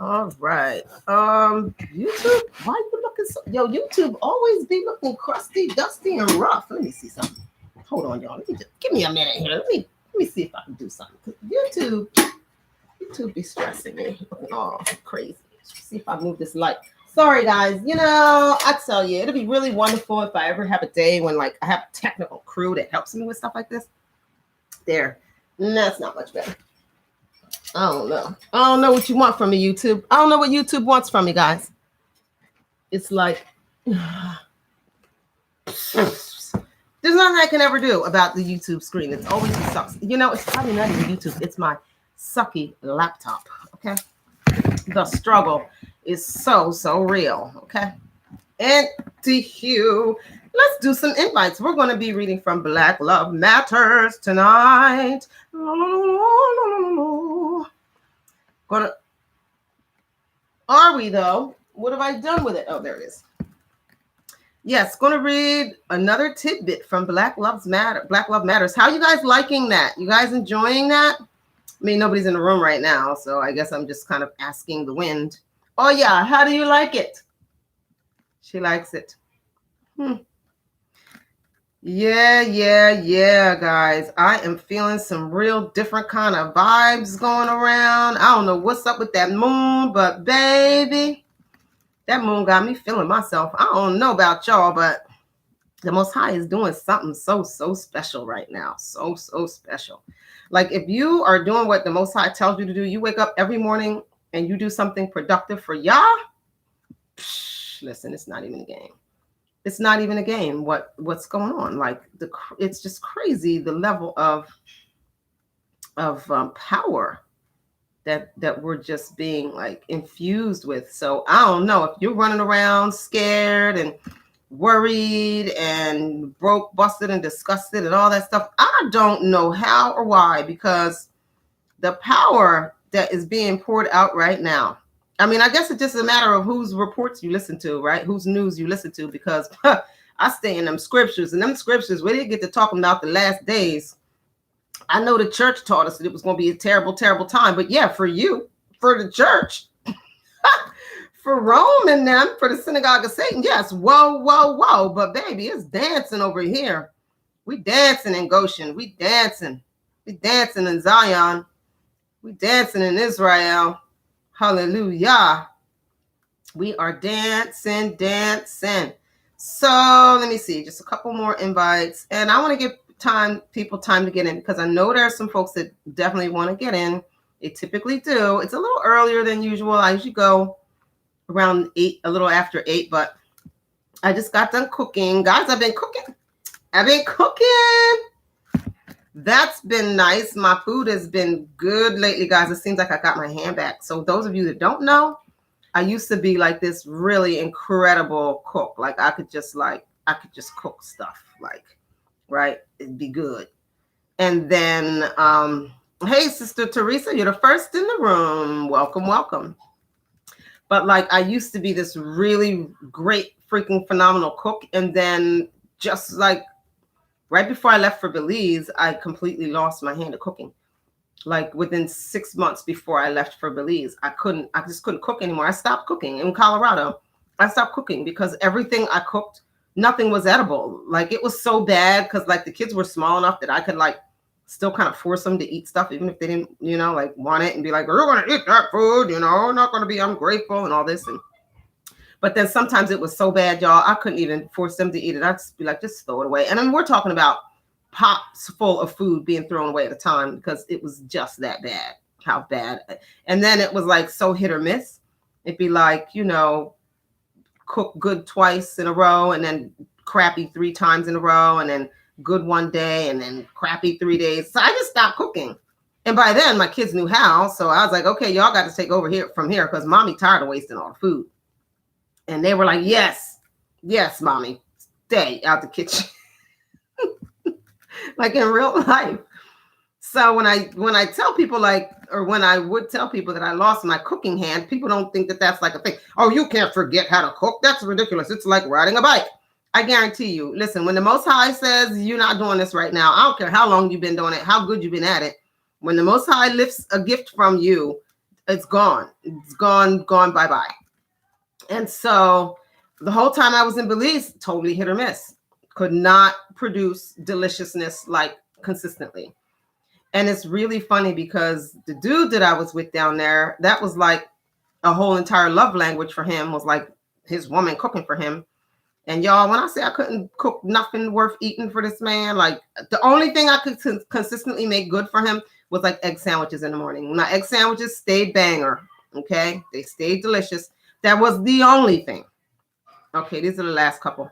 All right. YouTube, why you looking so YouTube always be looking crusty, dusty, and rough. Let me see something. Hold on, y'all. Let me just give me a minute here. Let me see if I can do something. 'Cause YouTube be stressing me. Oh, crazy. See if I move this light. Sorry, guys. I tell you, it'll be really wonderful if I ever have a day when like I have a technical crew that helps me with stuff like this. There. That's not much better. I don't know. I don't know what you want from me, YouTube. I don't know what YouTube wants from me, guys. It's like there's nothing I can ever do about the YouTube screen. It's always sucks. It's probably not even YouTube. It's my sucky laptop. Okay. The struggle is so real. Okay. And to you, let's do some invites. We're going to be reading from Black Love Matters tonight. Are we though? What have I done with it? Oh, there it is. Yes, going to read another tidbit from Black Love Matters. How you guys liking that? You guys enjoying that? I mean, nobody's in the room right now, so I guess I'm just kind of asking the wind. Oh yeah, how do you like it? She likes it. Yeah, guys. I am feeling some real different kind of vibes going around. I don't know what's up with that moon, but baby, that moon got me feeling myself. I don't know about y'all, but the Most High is doing something so special right now. So special. Like if you are doing what the Most High tells you to do, you wake up every morning and you do something productive for Yah. Listen, it's not even a game. It's not even a game. What's going on? Like it's just crazy the level of power that we're just being like infused with. So I don't know if you're running around scared and worried and broke, busted, and disgusted and all that stuff. I don't know how or why, because the power that is being poured out right now. I mean, I guess it's just a matter of whose reports you listen to, right? Whose news you listen to, because I stay in them scriptures, and them scriptures, where they get to talking about the last days. I know the church taught us that it was going to be a terrible, terrible time. But yeah, for you, for the church, for Rome and them, for the synagogue of Satan, yes, whoa. But baby, it's dancing over here. We dancing in Goshen. We dancing in Zion. We dancing in Israel. Hallelujah. We are dancing. So let me see, just a couple more invites. And I want to give people time to get in, because I know there are some folks that definitely want to get in. They typically do. It's a little earlier than usual. I usually go around 8, a little after 8, but I just got done cooking. Guys, I've been cooking. That's been nice. My food has been good lately, guys. It seems like I got my hand back. So those of you that don't know, I used to be like this really incredible cook. Like I could just cook stuff, like, right? It'd be good. And then, hey, Sister Teresa, you're the first in the room. Welcome. But like, I used to be this really great, freaking phenomenal cook. And then just like right before I left for Belize, I completely lost my hand at cooking. Like within 6 months before I left for Belize, I just couldn't cook anymore. I stopped cooking in Colorado. I stopped cooking because everything I cooked, nothing was edible. Like it was so bad, because like the kids were small enough that I could like still kind of force them to eat stuff, even if they didn't, like want it, and be like, we're going to eat that food, not going to be ungrateful and all this. But then sometimes it was so bad, y'all, I couldn't even force them to eat it. I'd just be like, just throw it away. And then we're talking about pots full of food being thrown away at a time, because it was just that bad, how bad. And then it was like so hit or miss. It'd be like, cook good twice in a row, and then crappy 3 times in a row, and then good one day, and then crappy 3 days. So I just stopped cooking. And by then my kids knew how. So I was like, okay, y'all got to take over here from here, because mommy tired of wasting all the food. And they were like, yes, mommy, stay out the kitchen. Like in real life. So when I tell people when I would tell people that I lost my cooking hand, people don't think that that's like a thing. Oh, you can't forget how to cook. That's ridiculous. It's like riding a bike. I guarantee you, listen, when the Most High says you're not doing this right now, I don't care how long you've been doing it, how good you've been at it. When the Most High lifts a gift from you, It's gone. It's gone, bye-bye. And so the whole time I was in Belize, totally hit or miss. Could not produce deliciousness like consistently. And it's really funny because the dude that I was with down there, that was like a whole entire love language for him, was like his woman cooking for him. And y'all, when I say I couldn't cook nothing worth eating for this man, like the only thing I could consistently make good for him was like egg sandwiches in the morning. My egg sandwiches stayed banger. Okay. They stayed delicious. That was the only thing. Okay. These are the last couple.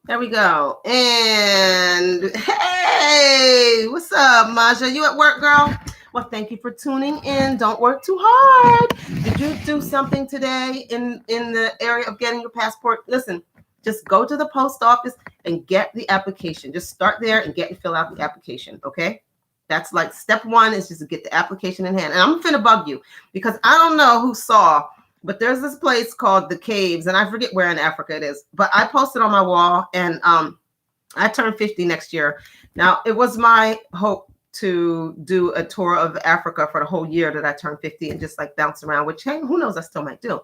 There we go. And hey, what's up, Maja? You at work, girl? Well, thank you for tuning in. Don't work too hard. Did you do something today in the area of getting your passport? Listen, just go to the post office and get the application. Just start there and fill out the application, okay? That's like step one, is just to get the application in hand. And I'm finna bug you because I don't know who saw, but there's this place called The Caves, and I forget where in Africa it is. But I posted on my wall, and I turn 50 next year. Now, it was my hope to do a tour of Africa for the whole year that I turned 50 and just like bounce around, which, hey, who knows, I still might do.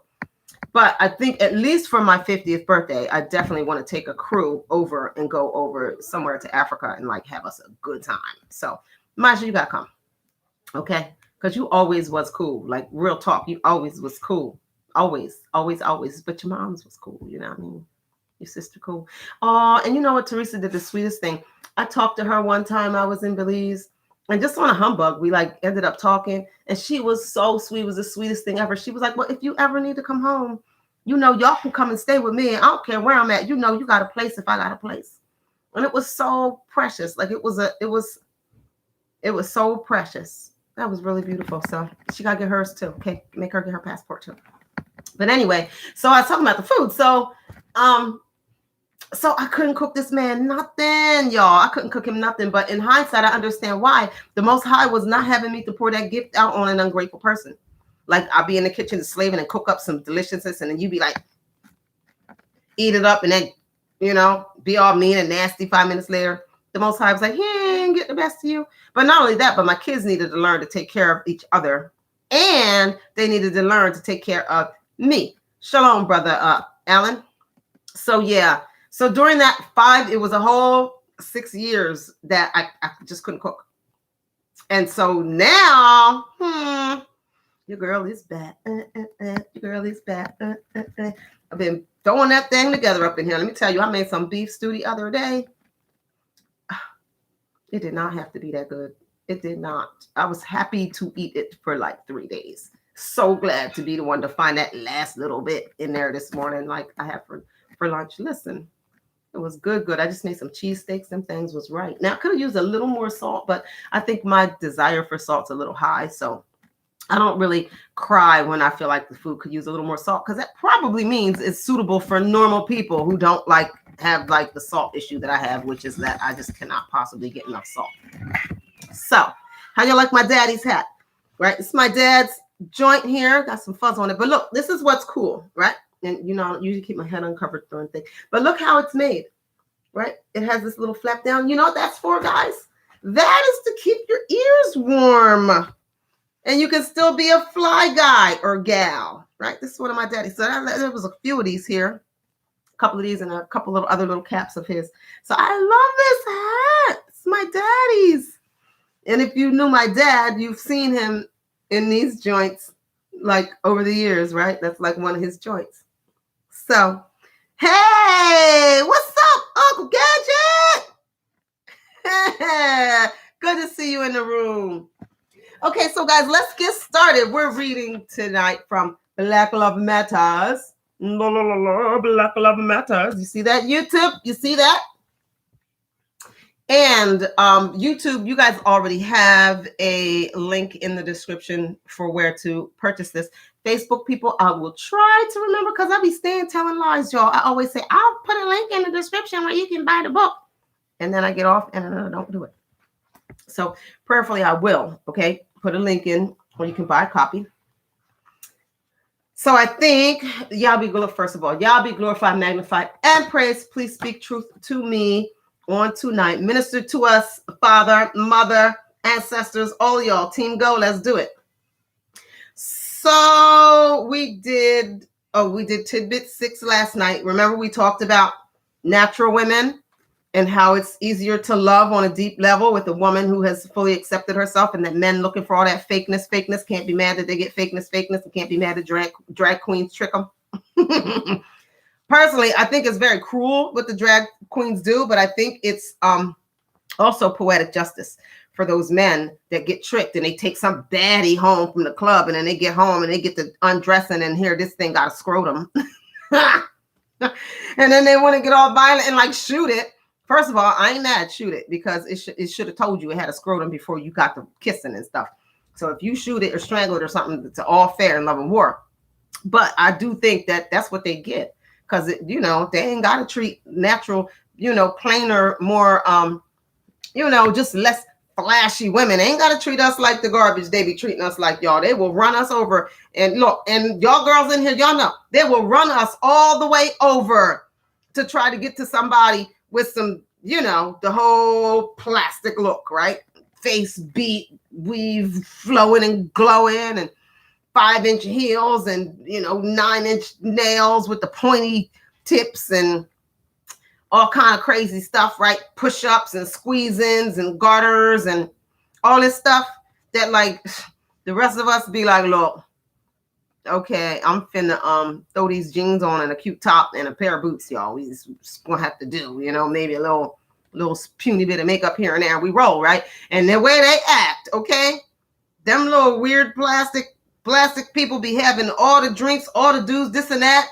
But I think at least for my 50th birthday, I definitely want to take a crew over and go over somewhere to Africa and like have us a good time. So, Maja, you got to come. Okay? Because you always was cool. Like, real talk, you always was cool. Always. But your mom's was cool. You know what I mean? Your sister cool. Oh, and you know what? Teresa did the sweetest thing. I talked to her one time. I was in Belize. And just on a humbug, we like ended up talking. And she was so sweet. It was the sweetest thing ever. She was like, well, if you ever need to come home, you know, y'all can come and stay with me. I don't care where I'm at. You know, you got a place if I got a place. And it was so precious. Like it was so precious. That was really beautiful. So she got to get hers too. Okay. Make her get her passport too. But anyway, so I was talking about the food. So I couldn't cook this man nothing, y'all. I couldn't cook him nothing. But in hindsight, I understand why. The Most High was not having me to pour that gift out on an ungrateful person. Like I'll be in the kitchen slaving and cook up some deliciousness, and then you be like, eat it up, and then, you know, be all mean and nasty 5 minutes later. The Most High was like, he ain't get the best of you. But not only that, but my kids needed to learn to take care of each other. And they needed to learn to take care of me. Shalom, brother Alan. So yeah. So during that it was a whole 6 years that I just couldn't cook. And so now, your girl is back. Your girl is back. I've been throwing that thing together up in here. Let me tell you, I made some beef stew the other day. It did not have to be that good. It did not. I was happy to eat it for like 3 days. So glad to be the one to find that last little bit in there this morning, like I had for lunch. Listen, it was good. I just made some cheesesteaks. Them things was right. Now I could have used a little more salt, but I think my desire for salt's a little high. So I don't really cry when I feel like the food could use a little more salt, because that probably means it's suitable for normal people who don't like have like the salt issue that I have, which is that I just cannot possibly get enough salt. So how you like my daddy's hat? Right? It's my dad's joint here. Got some fuzz on it. But look, this is what's cool, right? And you know, I usually keep my head uncovered during things. But look how it's made, right? It has this little flap down. You know what that's for, guys? That is to keep your ears warm. And you can still be a fly guy or gal, right? This is one of my daddy's. So there was a few of these here. A couple of these and a couple of other little caps of his. So I love this hat. It's my daddy's. And if you knew my dad, you've seen him in these joints like over the years, right? That's like one of his joints. So, hey, what's up, Uncle Gadget? Good to see you in the room. Okay, so guys, let's get started. We're reading tonight from Black Love Matters. Black Love Matters. You see that, YouTube? You see that? And YouTube, you guys already have a link in the description for where to purchase this. Facebook people, I will try to remember, because I be staying telling lies, y'all. I always say, I'll put a link in the description where you can buy the book. And then I get off and I don't do it. So prayerfully, I will, okay? Put a link in where you can buy a copy. So I think, y'all be glorified, first of all. Y'all be glorified, magnified, and praised. Please speak truth to me on tonight. Minister to us, Father, Mother, ancestors, all y'all. Team Go, let's do it. did tidbit 6 last night. Remember we talked about natural women and how it's easier to love on a deep level with a woman who has fully accepted herself, and that men looking for all that fakeness can't be mad that they get fakeness, and can't be mad that drag queens trick them. Personally, I think it's very cruel what the drag queens do, but I think it's also poetic justice for those men that get tricked and they take some baddie home from the club, and then they get home and they get to undressing and here this thing got a scrotum. And then they want to get all violent and like shoot it. First of all, I ain't mad, shoot it, because it should have told you it had a scrotum before you got the kissing and stuff. So if you shoot it or strangle it or something, it's all fair in love and war. But I do think that that's what they get, because they ain't got to treat natural, plainer, more just less flashy women. They ain't got to treat us like the garbage they be treating us like, y'all. They will run us over. And look, and y'all girls in here, y'all know, they will run us all the way over to try to get to somebody with some, the whole plastic look, right? Face beat, weave flowing and glowing, and 5-inch heels, and 9-inch nails with the pointy tips and all kind of crazy stuff, right? Push-ups and squeeze-ins and garters and all this stuff that like the rest of us be like, look, okay, I'm finna throw these jeans on and a cute top and a pair of boots, y'all. We just gonna have to do, maybe a little puny bit of makeup here and there. We roll, right? And the way they act, okay? Them little weird plastic people be having all the drinks, all the dudes, this and that.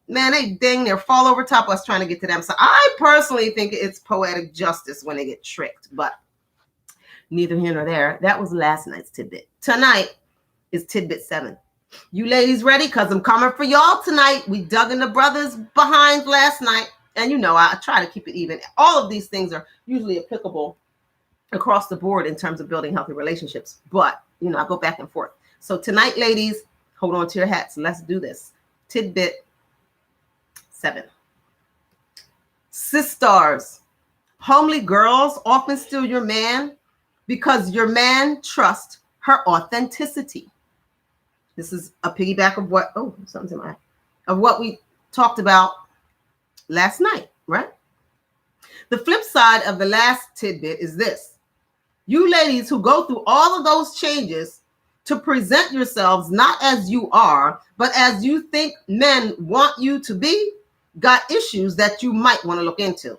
Man, they dang near fall over top of us trying to get to them. So I personally think it's poetic justice when they get tricked, but neither here nor there. That was last night's tidbit. Tonight is tidbit 7. You ladies ready? Because I'm coming for y'all tonight. We dug in the brothers behind last night. And I try to keep it even. All of these things are usually applicable across the board in terms of building healthy relationships. But, I go back and forth. So tonight, ladies, hold on to your hats. Let's do this. Tidbit 7. Sisters, homely girls often steal your man because your man trusts her authenticity. This is a piggyback of what we talked about last night, right? The flip side of the last tidbit is this. You ladies who go through all of those changes to present yourselves not as you are, but as you think men want you to be, got issues that you might want to look into.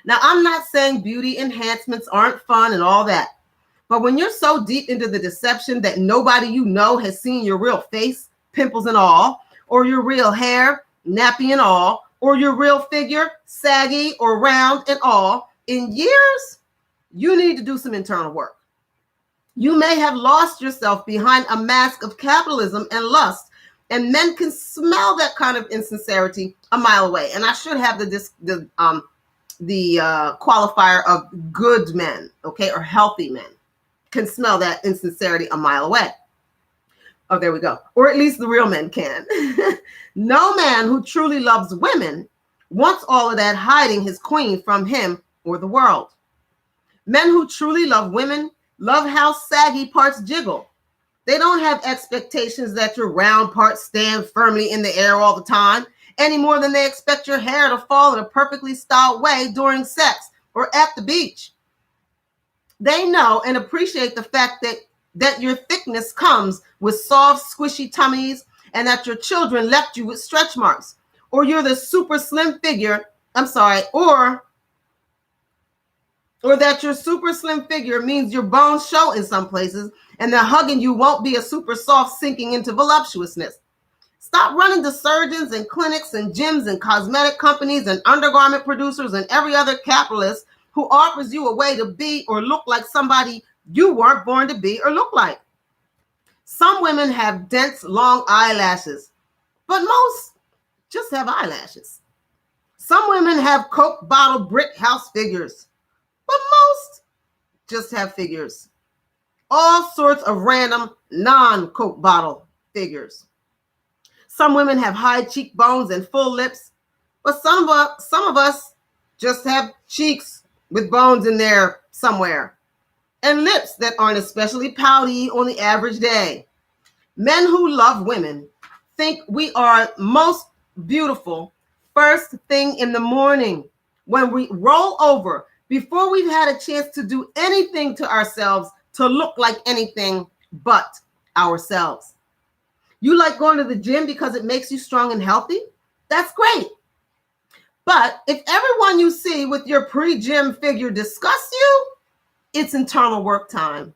Now, I'm not saying beauty enhancements aren't fun and all that, but when you're so deep into the deception that nobody has seen your real face, pimples and all, or your real hair, nappy and all, or your real figure, saggy or round and all, in years, you need to do some internal work. You may have lost yourself behind a mask of capitalism and lust, and men can smell that kind of insincerity a mile away. And I should have the qualifier of good men, okay, or healthy men can smell that insincerity a mile away. Oh, there we go. Or at least the real men can. No man who truly loves women wants all of that hiding his queen from him or the world. Men who truly love women love how saggy parts jiggle. They don't have expectations that your round parts stand firmly in the air all the time, any more than they expect your hair to fall in a perfectly styled way during sex or at the beach. They know and appreciate the fact that your thickness comes with soft, squishy tummies, and that your children left you with stretch marks, or you're the super slim figure, or that your super slim figure means your bones show in some places, and that hugging you won't be a super soft sinking into voluptuousness. Stop running to surgeons and clinics and gyms and cosmetic companies and undergarment producers and every other capitalist who offers you a way to be or look like somebody you weren't born to be or look like. Some women have dense, long eyelashes, but most just have eyelashes. Some women have Coke bottle brick house figures, but most just have figures. All sorts of random non-Coke bottle figures. Some women have high cheekbones and full lips, but some of us just have cheeks with bones in there somewhere, and lips that aren't especially pouty on the average day. Men who love women think we are most beautiful first thing in the morning when we roll over before we've had a chance to do anything to ourselves to look like anything but ourselves. You like going to the gym because it makes you strong and healthy? That's great. But if everyone you see with your pre-gym figure disgusts you, it's internal work time.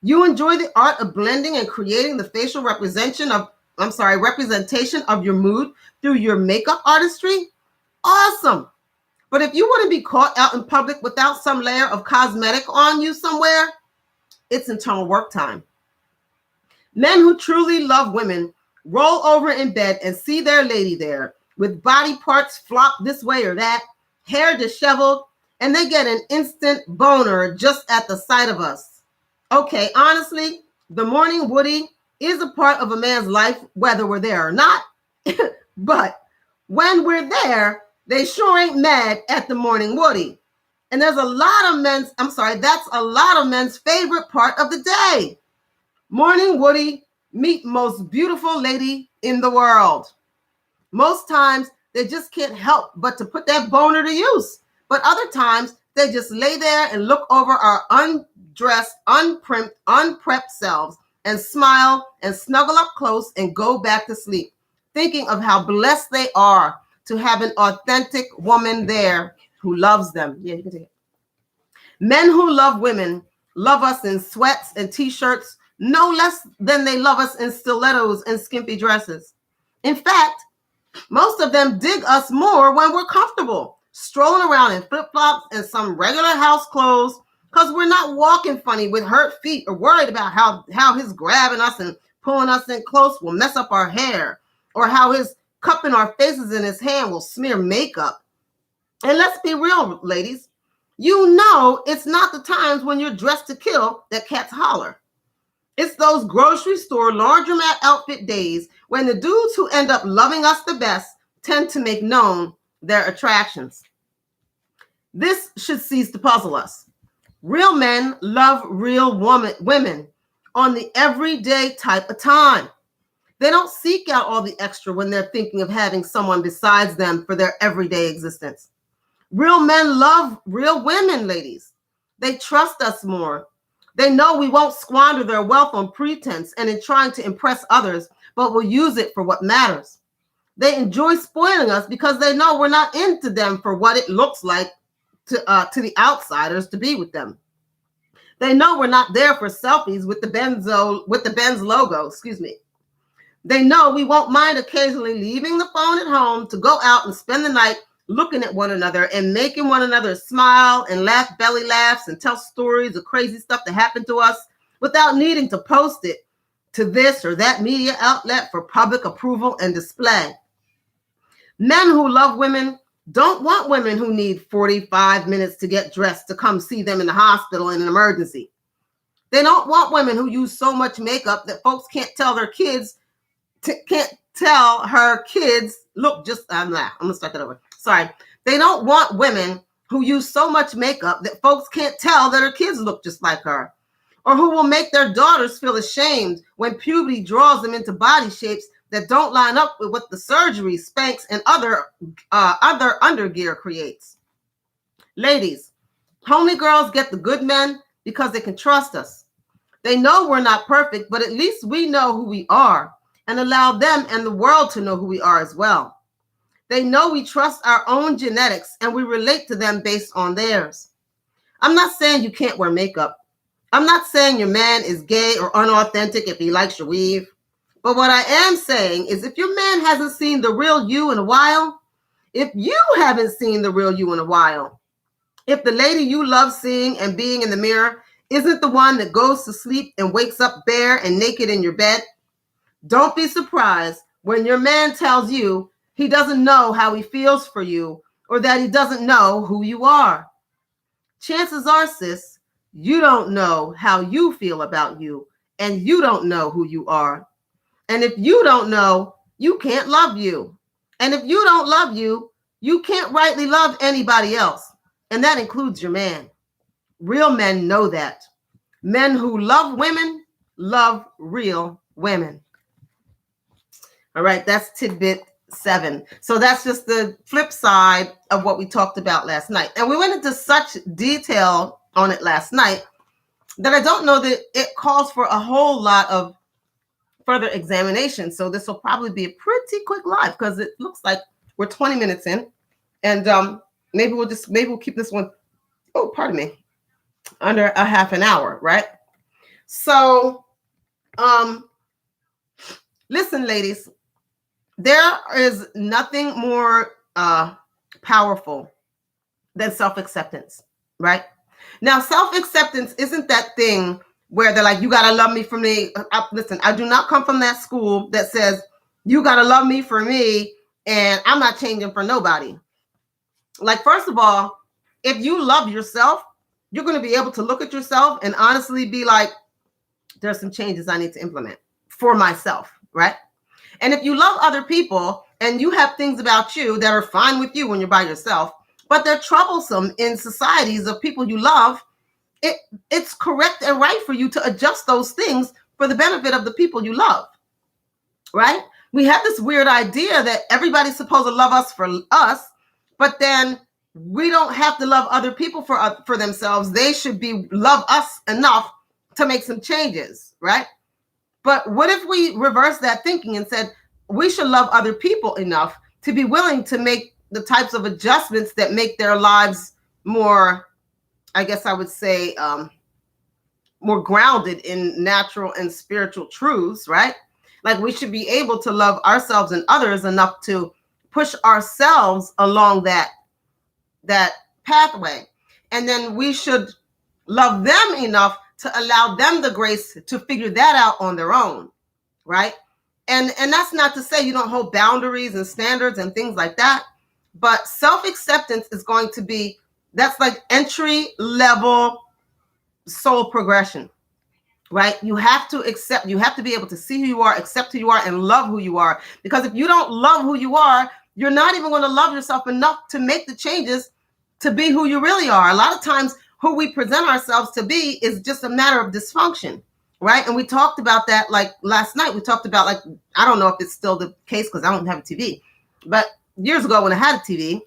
You enjoy the art of blending and creating the facial representation of your mood through your makeup artistry? Awesome. But if you want to be caught out in public without some layer of cosmetic on you somewhere, it's internal work time. Men who truly love women roll over in bed and see their lady there with body parts flopped this way or that, hair disheveled, and they get an instant boner just at the sight of us. Okay, honestly, the morning woody is a part of a man's life, whether we're there or not. But when we're there, they sure ain't mad at the morning woody. And that's a lot of men's favorite part of the day. Morning woody, meet most beautiful lady in the world. Most times they just can't help but to put that boner to use. But other times they just lay there and look over our undressed, unprepped selves and smile and snuggle up close and go back to sleep, thinking of how blessed they are to have an authentic woman there who loves them. Yeah, you can take it. Men who love women love us in sweats and t-shirts no less than they love us in stilettos and skimpy dresses. In fact, most of them dig us more when we're comfortable, strolling around in flip-flops and some regular house clothes, because we're not walking funny with hurt feet or worried about how his grabbing us and pulling us in close will mess up our hair, or how his cupping our faces in his hand will smear makeup. And let's be real, ladies. You know it's not the times when you're dressed to kill that cats holler. It's those grocery store laundromat outfit days when the dudes who end up loving us the best tend to make known their attractions. This should cease to puzzle us. Real men love real women on the everyday type of time. They don't seek out all the extra when they're thinking of having someone besides them for their everyday existence. Real men love real women, ladies. They trust us more. They know we won't squander their wealth on pretense and in trying to impress others, but will use it for what matters. They enjoy spoiling us because they know we're not into them for what it looks like to the outsiders to be with them. They know we're not there for selfies with the Benz logo, They know we won't mind occasionally leaving the phone at home to go out and spend the night looking at one another and making one another smile and laugh belly laughs and tell stories of crazy stuff that happened to us without needing to post it to this or that media outlet for public approval and display. Men who love women don't want women who need 45 minutes to get dressed to come see them in the hospital in an emergency. They don't want women who use so much makeup that folks can't tell her kids look just, I'm gonna start that over. Sorry. They don't want women who use so much makeup that folks can't tell that her kids look just like her, or who will make their daughters feel ashamed when puberty draws them into body shapes that don't line up with what the surgery, Spanx, and other undergear creates. Ladies, homely girls get the good men because they can trust us. They know we're not perfect, but at least we know who we are and allow them and the world to know who we are as well. They know we trust our own genetics and we relate to them based on theirs. I'm not saying you can't wear makeup. I'm not saying your man is gay or unauthentic if he likes your weave. But what I am saying is if your man hasn't seen the real you in a while, if you haven't seen the real you in a while, if the lady you love seeing and being in the mirror isn't the one that goes to sleep and wakes up bare and naked in your bed, don't be surprised when your man tells you he doesn't know how he feels for you or that he doesn't know who you are. Chances are, sis, you don't know how you feel about you and you don't know who you are. And if you don't know, you can't love you. And if you don't love you, you can't rightly love anybody else. And that includes your man. Real men know that. Men who love women love real women. All right, that's tidbit 7. So that's just the flip side of what we talked about last night. And we went into such detail on it last night that I don't know that it calls for a whole lot of further examination. So this will probably be a pretty quick live because it looks like we're 20 minutes in. And maybe we'll keep this one, oh, pardon me, under a half an hour, right? So listen, ladies, there is nothing more powerful than self-acceptance, right? Now, self-acceptance isn't that thing where they're like, you got to love me for me. Listen, I do not come from that school that says, you got to love me for me, and I'm not changing for nobody. Like, first of all, if you love yourself, you're going to be able to look at yourself and honestly be like, there's some changes I need to implement for myself, right? And if you love other people and you have things about you that are fine with you when you're by yourself, but they're troublesome in societies of people you love, it's correct and right for you to adjust those things for the benefit of the people you love, right? We have this weird idea that everybody's supposed to love us for us, but then we don't have to love other people for themselves. They should love us enough to make some changes, right? But what if we reverse that thinking and said we should love other people enough to be willing to make the types of adjustments that make their lives more, I guess I would say, more grounded in natural and spiritual truths, right? Like we should be able to love ourselves and others enough to push ourselves along that pathway. And then we should love them enough to allow them the grace to figure that out on their own, right? And that's not to say you don't hold boundaries and standards and things like that, but self-acceptance is going to be, that's like entry level soul progression, right? You have to accept, you have to be able to see who you are, accept who you are, and love who you are. Because if you don't love who you are, you're not even going to love yourself enough to make the changes to be who you really are. A lot of times, who we present ourselves to be is just a matter of dysfunction, right? And we talked about that like last night. We talked about, like, I don't know if it's still the case because I don't have a TV, but years ago when I had a TV,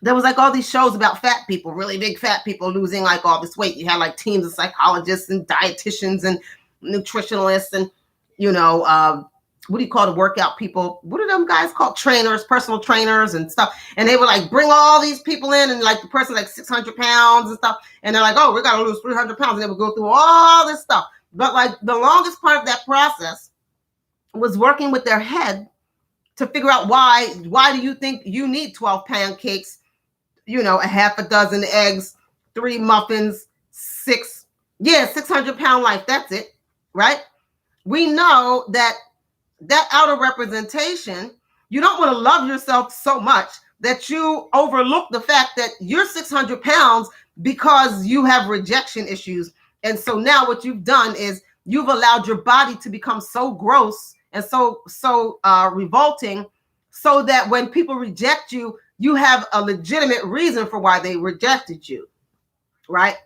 there was like all these shows about fat people, really big fat people losing like all this weight. You had like teams of psychologists and dietitians and nutritionalists and, you know, what do you call the workout people? What are them guys called? Trainers, personal trainers and stuff. And they would like bring all these people in, and like the person like 600 pounds and stuff. And they're like, oh, we got to lose 300 pounds. And they would go through all this stuff. But like the longest part of that process was working with their head to figure out why do you think you need 12 pancakes, you know, a half a dozen eggs, 3 muffins, 600-pound life. That's it, right? We know that outer representation, you don't want to love yourself so much that you overlook the fact that you're 600 pounds because you have rejection issues. And so now what you've done is you've allowed your body to become so gross and so revolting, so that when people reject you, you have a legitimate reason for why they rejected you, right?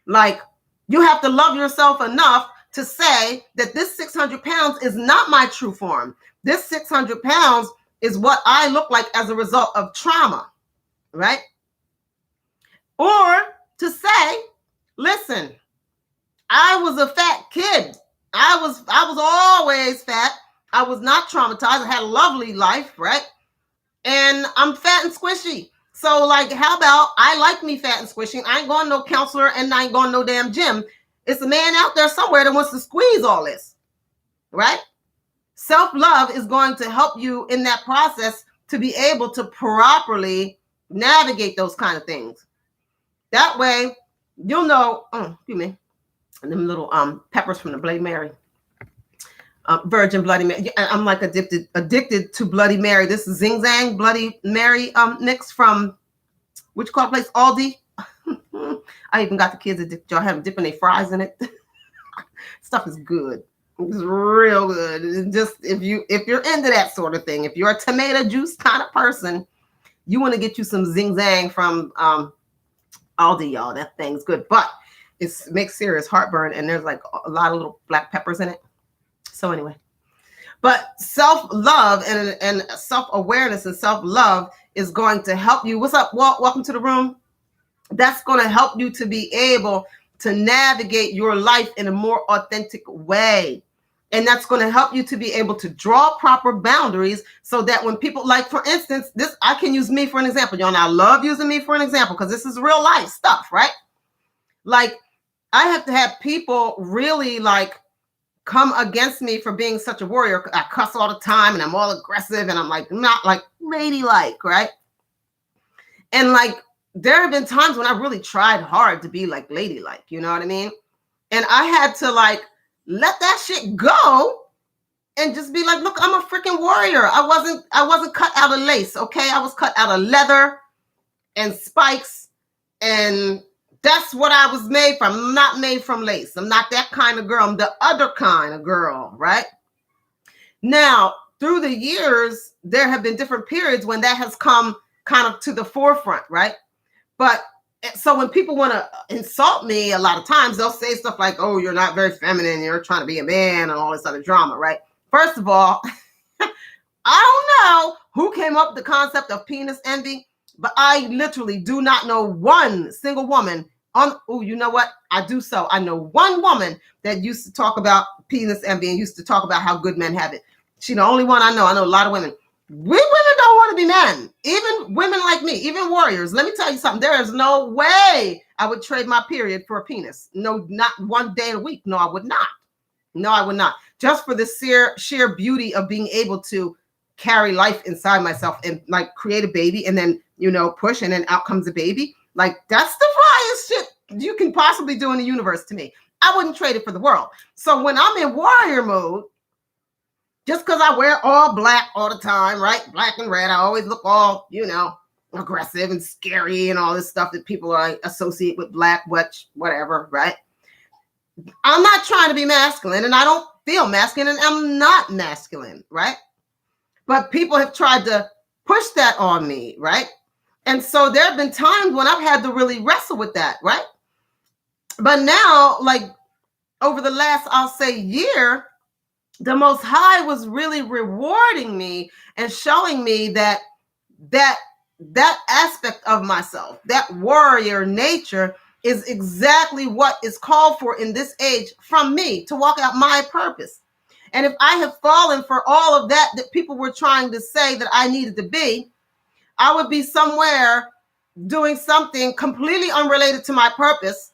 Like, you have to love yourself enough to say that this 600 pounds is not my true form. This 600 pounds is what I look like as a result of trauma, right? Or to say, listen, I was a fat kid. I was always fat. I was not traumatized. I had a lovely life, right? And I'm fat and squishy. So like, how about I like me fat and squishy? I ain't going to no counselor and I ain't going to no damn gym. It's a man out there somewhere that wants to squeeze all this, right? Self-love is going to help you in that process to be able to properly navigate those kind of things. That way, you'll know, excuse me, and them little peppers from the Bloody Mary. Virgin Bloody Mary. I'm like addicted to Bloody Mary. This is Zing Zang Bloody Mary mix from, which called place? Aldi. I even got the kids addicted. Y'all have them dipping their fries in it. Stuff is good. It's real good. It's just if you're into that sort of thing, if you're a tomato juice kind of person, you want to get you some Zing Zang from Aldi, y'all. That thing's good, but it makes serious heartburn, and there's like a lot of little black peppers in it. So anyway, But self-love and self-awareness and self-love is going to help you. What's up, Walt? Welcome to the room. That's going to help you to be able to navigate your life in a more authentic way. And that's going to help you to be able to draw proper boundaries so that when people, like, for instance, this, I can use me for an example. Y'all know I love using me for an example because this is real life stuff, right? Like, I have to have people really like come against me for being such a warrior. I cuss all the time and I'm all aggressive and I'm like not like ladylike, right? And like there have been times when I really tried hard to be like ladylike, you know what I mean? And I had to like let that shit go and just be like, look, I'm a freaking warrior. I wasn't cut out of lace, okay? I was cut out of leather and spikes, and that's what I was made from. I'm not made from lace. I'm not that kind of girl. I'm the other kind of girl, right? Now, through the years, there have been different periods when that has come kind of to the forefront, right? But so when people want to insult me, a lot of times they'll say stuff like, oh, you're not very feminine, you're trying to be a man and all this other drama, right? First of all, I don't know who came up with the concept of penis envy, but I literally do not know one single woman you know what? I do so. I know one woman that used to talk about penis envy and used to talk about how good men have it. She's the only one I know. I know a lot of women. We women don't want to be men. Even women like me, even warriors. Let me tell you something. There is no way I would trade my period for a penis. No, not one day a week. No, I would not. No, I would not. Just for the sheer beauty of being able to carry life inside myself and like create a baby and then, you know, push and then out comes a baby. Like that's the flyest shit you can possibly do in the universe to me. I wouldn't trade it for the world. So when I'm in warrior mode, just because I wear all black all the time, right? Black and red, I always look all, you know, aggressive and scary and all this stuff that people associate with black, whatever, right? I'm not trying to be masculine and I don't feel masculine and I'm not masculine, right? But people have tried to push that on me, right? And so there have been times when I've had to really wrestle with that, right? But now, like over the last, I'll say year, the Most High was really rewarding me and showing me that aspect of myself, that warrior nature is exactly what is called for in this age from me to walk out my purpose. And if I have fallen for all of that people were trying to say that I needed to be, I would be somewhere doing something completely unrelated to my purpose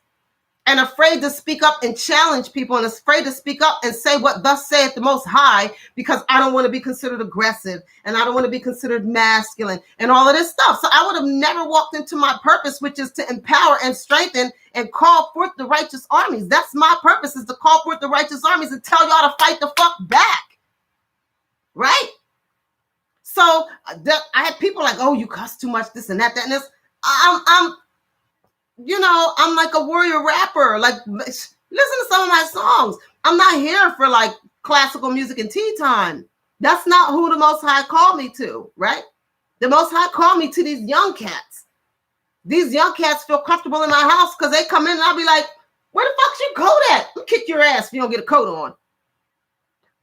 and afraid to speak up and challenge people and afraid to speak up and say what thus saith the Most High because I don't want to be considered aggressive and I don't want to be considered masculine and all of this stuff. So I would have never walked into my purpose, which is to empower and strengthen and call forth the righteous armies. That's my purpose, is to call forth the righteous armies and tell y'all to fight the fuck back. Right? So I had people like, oh, you cuss too much, this and that and this. I'm you know, I'm like a warrior rapper. Like, listen to some of my songs. I'm not here for like classical music and tea time. That's not who the Most High called me to, right? The Most High called me to these young cats. These young cats feel comfortable in my house because they come in and I'll be like, where the fuck's your coat at? I'll kick your ass if you don't get a coat on.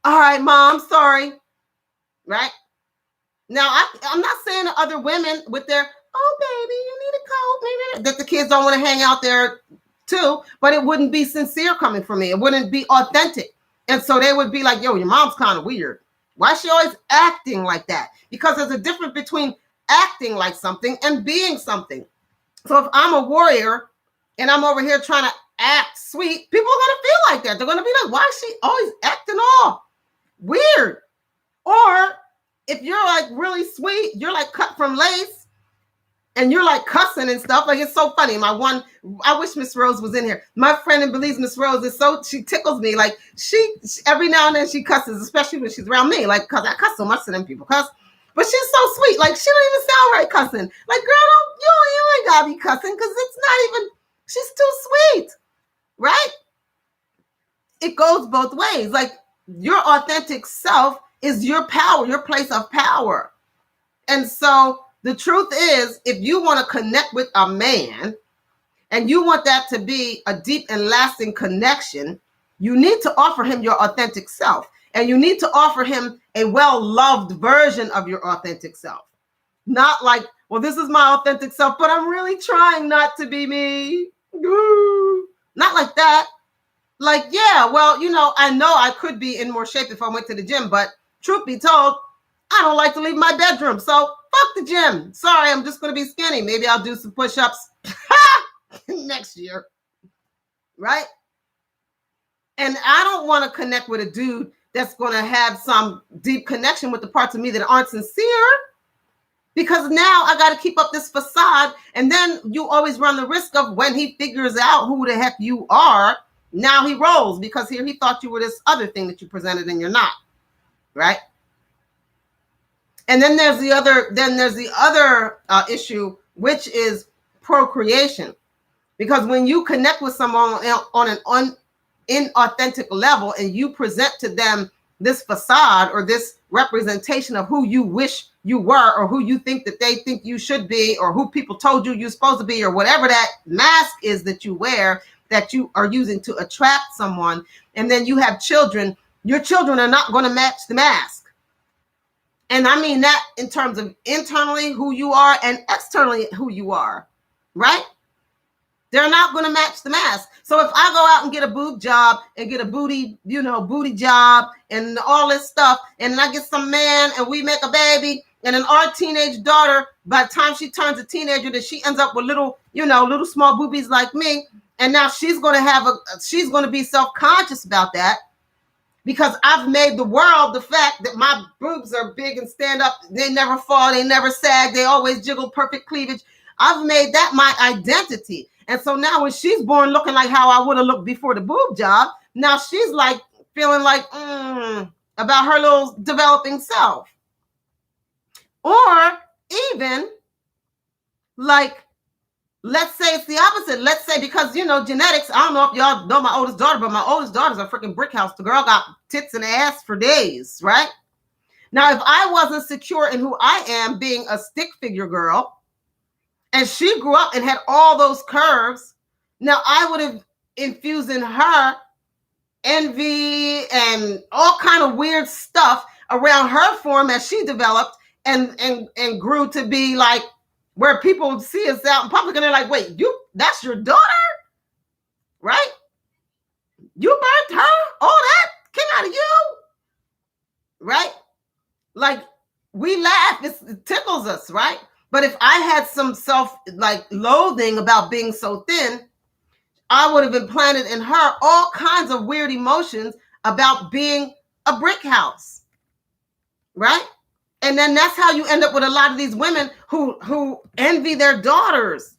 All right, Mom, sorry. Right? Now, I'm not saying to other women with their, oh, baby, you need a coat, that the kids don't want to hang out there too, but it wouldn't be sincere coming from me. It wouldn't be authentic. And so they would be like, yo, your mom's kind of weird. Why is she always acting like that? Because there's a difference between acting like something and being something. So if I'm a warrior and I'm over here trying to act sweet, people are going to feel like that. They're going to be like, why is she always acting all weird? Or if you're like really sweet, you're like cut from lace, and you're like cussing and stuff. Like, it's so funny. I wish Miss Rose was in here. My friend in Belize, Miss Rose, she tickles me. Like she every now and then she cusses, especially when she's around me. Like, cause I cuss so much to them people cuss. But she's so sweet. Like, she don't even sound right cussing. Like, girl, you ain't gotta be cussing because it's not even, she's too sweet. Right? It goes both ways. Like, your authentic self is your power, your place of power. And so the truth is, if you want to connect with a man and you want that to be a deep and lasting connection, you need to offer him your authentic self. And you need to offer him a well-loved version of your authentic self. Not like, well, this is my authentic self, but I'm really trying not to be me. Not like that. Like, yeah, well, I know I could be in more shape if I went to the gym, but truth be told, I don't like to leave my bedroom. So fuck the gym. Sorry, I'm just going to be skinny. Maybe I'll do some push-ups next year. Right? And I don't want to connect with a dude that's going to have some deep connection with the parts of me that aren't sincere, because now I got to keep up this facade. And then you always run the risk of, when he figures out who the heck you are, now he rolls, because here he thought you were this other thing that you presented and you're not. Right? And then there's the other issue, which is procreation. Because when you connect with someone on an inauthentic level, and you present to them this facade or this representation of who you wish you were, or who you think that they think you should be, or who people told you you're supposed to be, or whatever that mask is that you wear, that you are using to attract someone, and then you have children, your children are not going to match the mask. And I mean that in terms of internally who you are and externally who you are, right? They're not going to match the mask. So if I go out and get a boob job and get a booty job and all this stuff, and I get some man and we make a baby, and then our teenage daughter, by the time she turns a teenager, that she ends up with little small boobies like me, and now she's going to be self-conscious about that, because I've made the world the fact that my boobs are big and stand up. They never fall. They never sag. They always jiggle, perfect cleavage. I've made that my identity. And so now when she's born looking like how I would have looked before the boob job, now she's like feeling like about her little developing self. Or even like, let's say it's the opposite. Let's say, because, genetics, I don't know if y'all know my oldest daughter, but my oldest daughter's a freaking brick house. The girl got tits and ass for days, right? Now, if I wasn't secure in who I am, being a stick figure girl, and she grew up and had all those curves, now I would have infused in her envy and all kind of weird stuff around her form as she developed and grew to be like, where people see us out in public and they're like, wait, that's your daughter? Right? You birthed her? All that came out of you? Right? Like, we laugh, it tickles us, right? But if I had some loathing about being so thin, I would have implanted in her all kinds of weird emotions about being a brick house, right? And then that's how you end up with a lot of these women who envy their daughters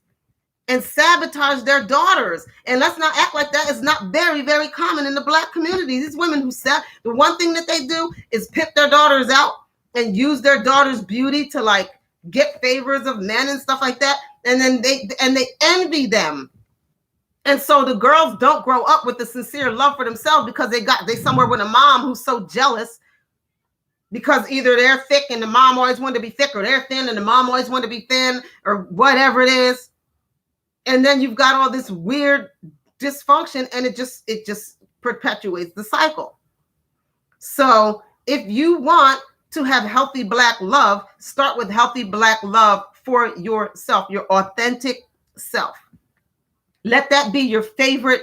and sabotage their daughters. And let's not act like that is not very, very common in the Black community. These women the one thing that they do is pimp their daughters out and use their daughters' beauty to like get favors of men and stuff like that. And then they envy them. And so the girls don't grow up with the sincere love for themselves, because they somewhere with a mom who's so jealous, because either they're thick and the mom always wanted to be thick, or they're thin and the mom always wanted to be thin, or whatever it is. And then you've got all this weird dysfunction, and it just perpetuates the cycle. So if you want to have healthy Black love, start with healthy Black love for yourself, your authentic self. Let that be your favorite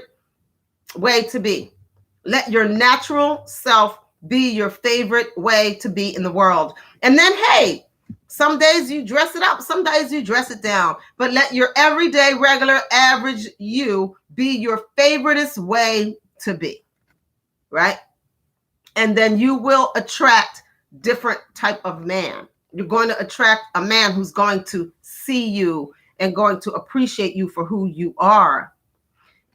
way to be. Let your natural self be your favorite way to be in the world. And then, hey, some days you dress it up, some days you dress it down, but let your everyday, regular, average you be your favoriteest way to be, right? And then you will attract different type of man. You're going to attract a man who's going to see you and going to appreciate you for who you are.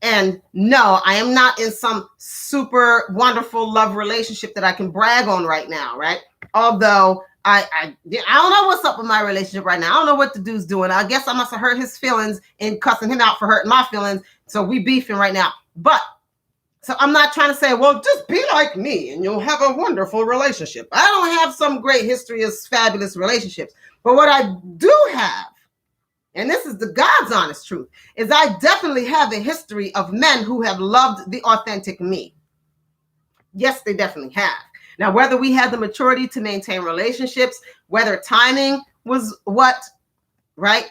And no, I am not in some super wonderful love relationship that I can brag on right now, right? Although I don't know what's up with my relationship right now. I don't know what the dude's doing. I guess I must have hurt his feelings in cussing him out for hurting my feelings. So we beefing right now. But so I'm not trying to say, well, just be like me and you'll have a wonderful relationship. I don't have some great history of fabulous relationships. But what I do have, and this is the God's honest truth, is I definitely have a history of men who have loved the authentic me. Yes, they definitely have. Now, whether we had the maturity to maintain relationships, whether timing was what, right?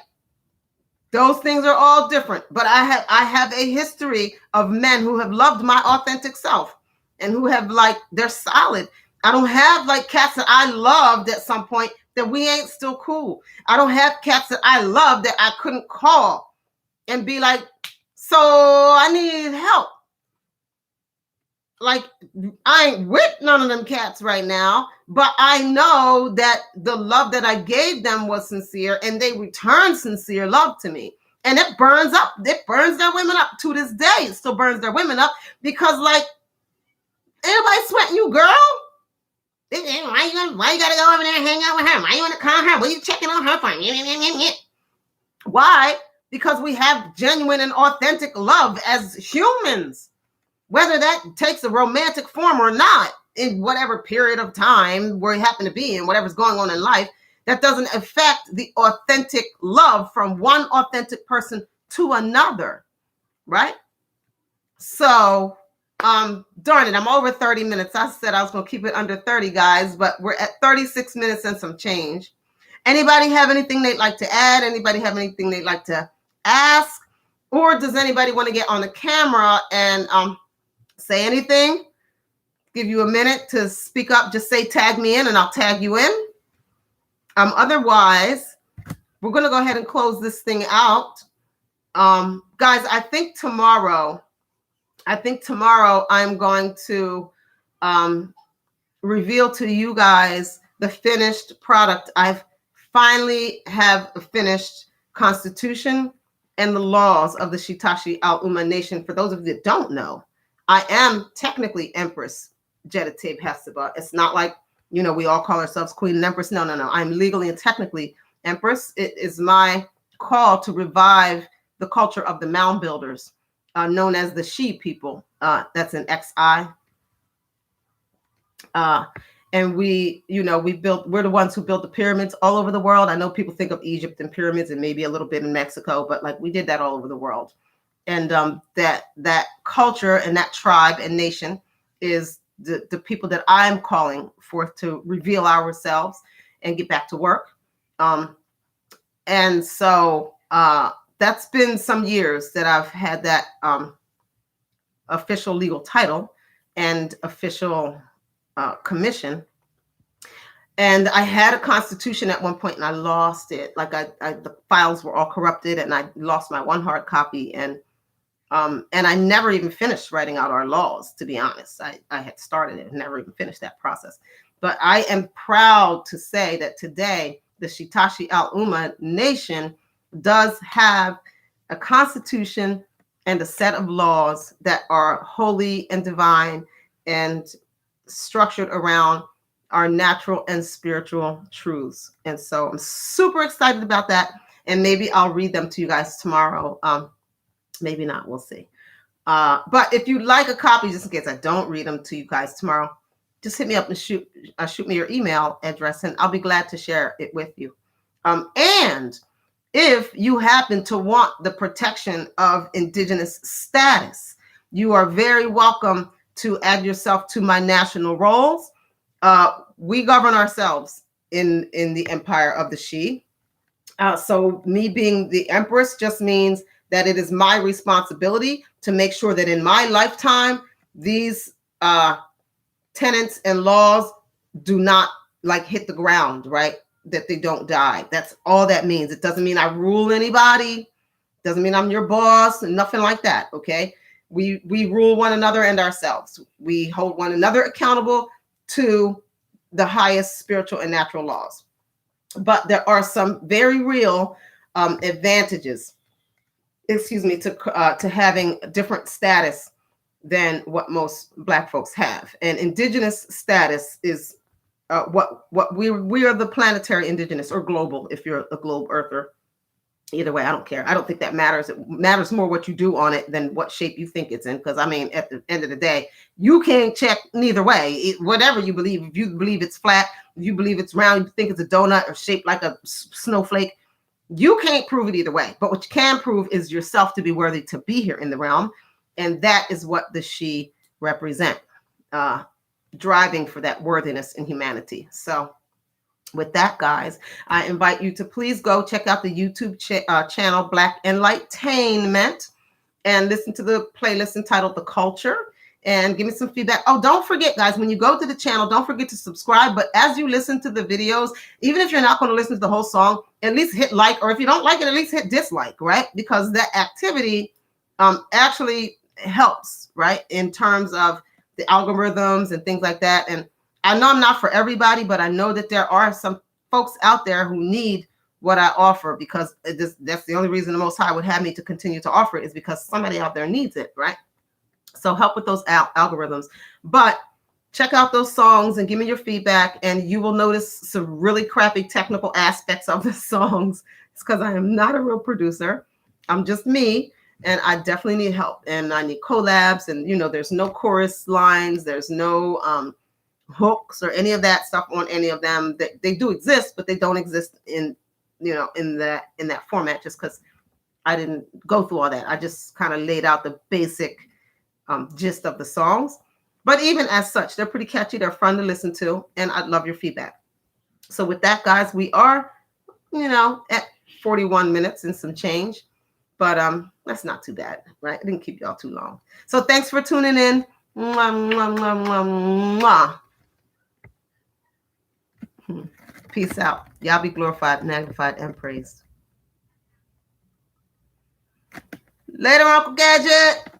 Those things are all different. But I have a history of men who have loved my authentic self and who have they're solid. I don't have cats that I loved at some point that we ain't still cool. I don't have cats that I love that I couldn't call and be like, so I need help. Like, I ain't with none of them cats right now, but I know that the love that I gave them was sincere and they returned sincere love to me. And it burns their women up to this day. It still burns their women up because everybody sweating you, girl. Why you gotta go over there and hang out with her? Why you want to call her? What are you checking on her for? Why? Because we have genuine and authentic love as humans. Whether that takes a romantic form or not, in whatever period of time we happen to be in, whatever's going on in life, that doesn't affect the authentic love from one authentic person to another, right? So, darn it, I'm over 30 minutes. I said I was going to keep it under 30, guys, but we're at 36 minutes and some change. Anybody have anything they'd like to add? Anybody have anything they'd like to ask? Or does anybody want to get on the camera and say anything? Give you a minute to speak up. Just say tag me in and I'll tag you in. Otherwise, we're going to go ahead and close this thing out. Guys, I think tomorrow I'm going to reveal to you guys the finished product. I've finally have a finished constitution and the laws of the Shitashi Al'umma Nation. For those of you that don't know, I am technically Empress Jedi Hepzibah. It's not like, we all call ourselves Queen and Empress. No. I'm legally and technically Empress. It is my call to revive the culture of the mound builders, known as the She people. That's an XI. And we're the ones who built the pyramids all over the world. I know people think of Egypt and pyramids and maybe a little bit in Mexico, but we did that all over the world. And that culture and that tribe and nation is the people that I'm calling forth to reveal ourselves and get back to work. And so that's been some years that I've had that official legal title and official commission. And I had a constitution at one point and I lost it. The files were all corrupted and I lost my one hard copy. And I never even finished writing out our laws, to be honest. I had started it and never even finished that process. But I am proud to say that today, the Shitashi Al'umma Nation does have a constitution and a set of laws that are holy and divine and structured around our natural and spiritual truths. And so I'm super excited about that. And maybe I'll read them to you guys tomorrow. Maybe not, we'll see. But if you'd like a copy, just in case I don't read them to you guys tomorrow, just hit me up and shoot me your email address and I'll be glad to share it with you. And if you happen to want the protection of Indigenous status, you are very welcome to add yourself to my national rolls. We govern ourselves in the empire of the She. So me being the Empress just means that it is my responsibility to make sure that in my lifetime, these tenets and laws do not hit the ground, right? That they don't die. That's all that means. It doesn't mean I rule anybody. Doesn't mean I'm your boss and nothing like that, okay? We rule one another and ourselves. We hold one another accountable to the highest spiritual and natural laws. But there are some very real advantages, to having different status than what most Black folks have. And Indigenous status is what we are, the planetary Indigenous or global, if you're a globe earther. Either way, I don't care. I don't think that matters. It matters more what you do on it than what shape you think it's in. Because at the end of the day, you can't check neither way. Whatever you believe, if you believe it's flat, if you believe it's round, you think it's a donut or shaped like a snowflake, you can't prove it either way. But what you can prove is yourself to be worthy to be here in the realm. And that is what the She represent. driving for that worthiness in humanity. So with that, guys, I invite you to please go check out the YouTube channel Black Enlightainment and listen to the playlist entitled The Culture and give me some feedback. Oh, don't forget, guys, when you go to the channel, don't forget to subscribe. But as you listen to the videos, even if you're not going to listen to the whole song, at least hit like, or if you don't like it, at least hit dislike, right? Because that activity actually helps, right, in terms of the algorithms and things like that. And I know I'm not for everybody, but I know that there are some folks out there who need what I offer, because that's the only reason the Most High would have me to continue to offer it, is because somebody out there needs it, right? So help with those algorithms. But check out those songs and give me your feedback, and you will notice some really crappy technical aspects of the songs. It's because I am not a real producer. I'm just me, and I definitely need help, and I need collabs, and there's no chorus lines, there's no hooks or any of that stuff on any of them. They do exist, but they don't exist in that format, just because I didn't go through all that. I just kind of laid out the basic gist of the songs. But even as such, they're pretty catchy, they're fun to listen to, and I'd love your feedback. So with that, guys, we are at 41 minutes and some change, but that's not too bad, right? I didn't keep y'all too long. So thanks for tuning in. Mwah, mwah, mwah, mwah, mwah. Peace out. Y'all be glorified, magnified, and praised. Later, Uncle Gadget.